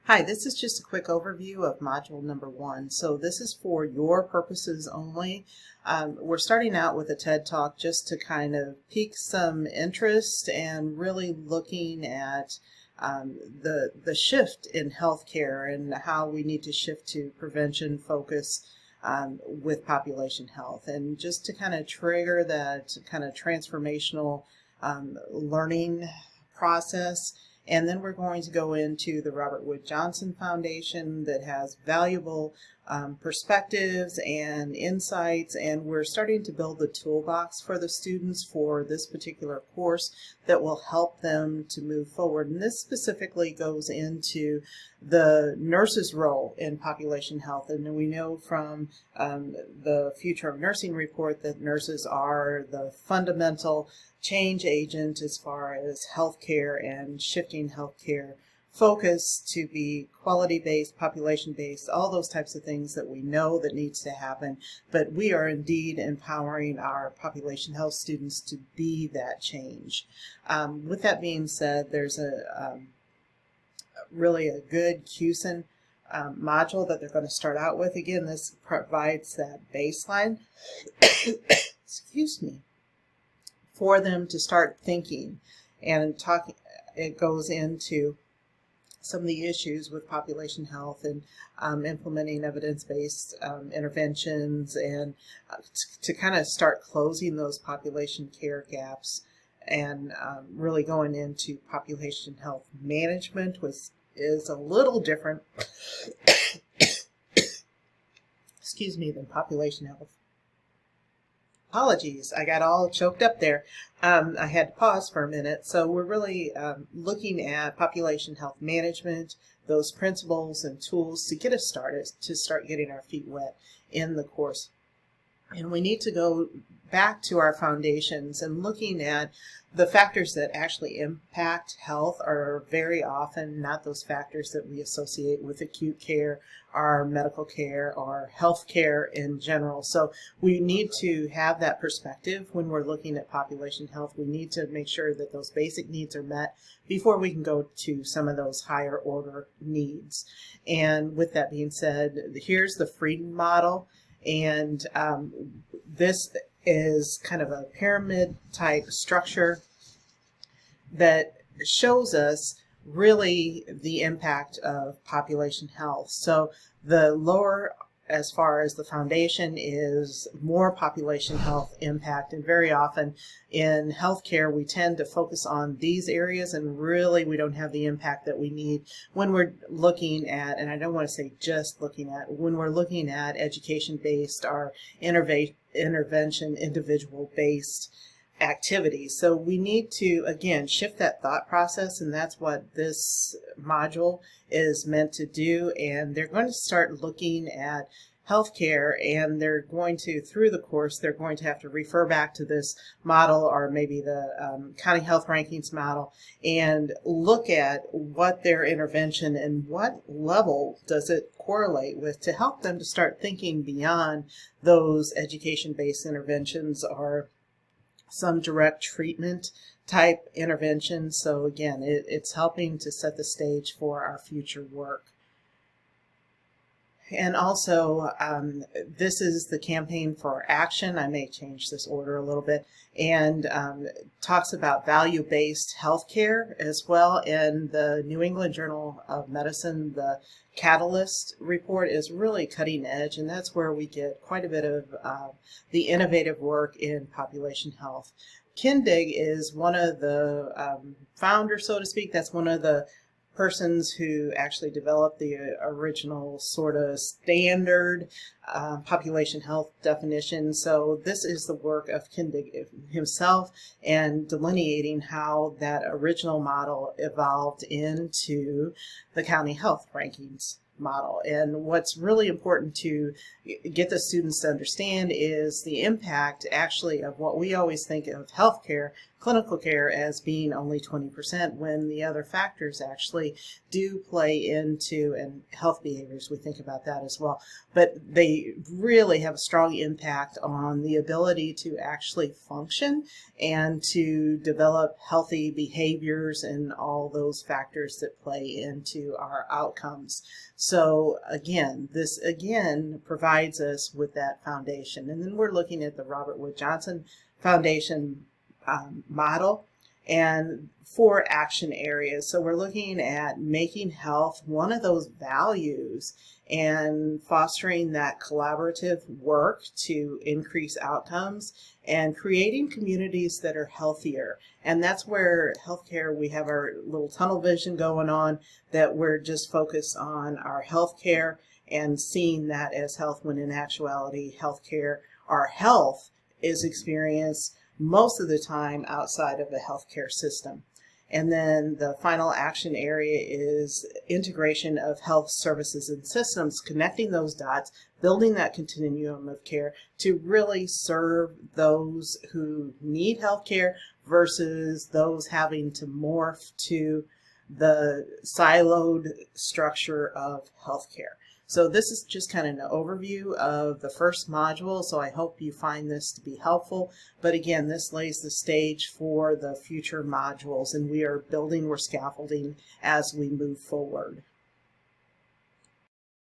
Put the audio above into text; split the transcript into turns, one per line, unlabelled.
Hi, this is just a quick overview of module number 1. So this is for your purposes only. We're starting out with a TED Talk just to kind of pique some interest and really looking at the shift in healthcare and how we need to shift to prevention focus with population health, and just to kind of trigger that kind of transformational learning process. And then we're going to go into the Robert Wood Johnson Foundation that has valuable perspectives and insights, and we're starting to build the toolbox for the students for this particular course that will help them to move forward. And this specifically goes into the nurse's role in population health. And we know from the Future of Nursing report that nurses are the fundamental change agent as far as healthcare and shifting healthcare focus to be quality-based, population-based, all those types of things that we know that needs to happen. But we are indeed empowering our population health students to be that change. With that being said, there's really a good QSIN module that they're going to start out with. Again, this provides that baseline, excuse me, for them to start thinking and talking. It goes into some of the issues with population health and implementing evidence-based interventions, and to kind of start closing those population care gaps, and really going into population health management, which is a little different excuse me, than population health. Apologies, I got all choked up there. I had to pause for a minute. So we're really looking at population health management, those principles and tools to get us started, to start getting our feet wet in the course. And we need to go back to our foundations, and looking at the factors that actually impact health are very often not those factors that we associate with acute care, our medical care, or health care in general. So we need to have that perspective when we're looking at population health. We need to make sure that those basic needs are met before we can go to some of those higher order needs. And with that being said, here's the Freedom model. And this is kind of a pyramid type structure that shows us really the impact of population health. So the lower, as far as the foundation, is more population health impact, and very often in healthcare we tend to focus on these areas, and really we don't have the impact that we need when we're looking at, and I don't want to say just looking at, when we're looking at education-based or intervention individual-based activities. So we need to, again, shift that thought process, and that's what this module is meant to do. And they're going to start looking at healthcare, and they're going to, through the course, they're going to have to refer back to this model, or maybe the county health rankings model, and look at what their intervention and what level does it correlate with, to help them to start thinking beyond those education-based interventions or some direct treatment type interventions. So again, it's helping to set the stage for our future work. And also, this is the campaign for action. I may change this order a little bit, and talks about value-based healthcare as well. And the New England Journal of Medicine, the Catalyst report, is really cutting edge, and that's where we get quite a bit of the innovative work in population health. Kindig is one of the founders, so to speak. That's one of the persons who actually developed the original sort of standard population health definition. So this is the work of Kindig himself, and delineating how that original model evolved into the county health rankings model. And what's really important to get the students to understand is the impact actually of what we always think of healthcare, clinical care, as being only 20%, when the other factors actually do play into, and health behaviors, we think about that as well, but they really have a strong impact on the ability to actually function and to develop healthy behaviors and all those factors that play into our outcomes. So again, this again provides us with that foundation. And then we're looking at the Robert Wood Johnson Foundation model and 4 action areas. So we're looking at making health one of those values and fostering that collaborative work to increase outcomes and creating communities that are healthier. And that's where healthcare, we have our little tunnel vision going on, that we're just focused on our healthcare and seeing that as health, when in actuality healthcare, our health is experienced most of the time outside of the healthcare system. And then the final action area is integration of health services and systems, connecting those dots, building that continuum of care to really serve those who need health care versus those having to morph to the siloed structure of healthcare. So this is just kind of an overview of the first module, so I hope you find this to be helpful. But again, this lays the stage for the future modules, and we are building, we're scaffolding as we move forward.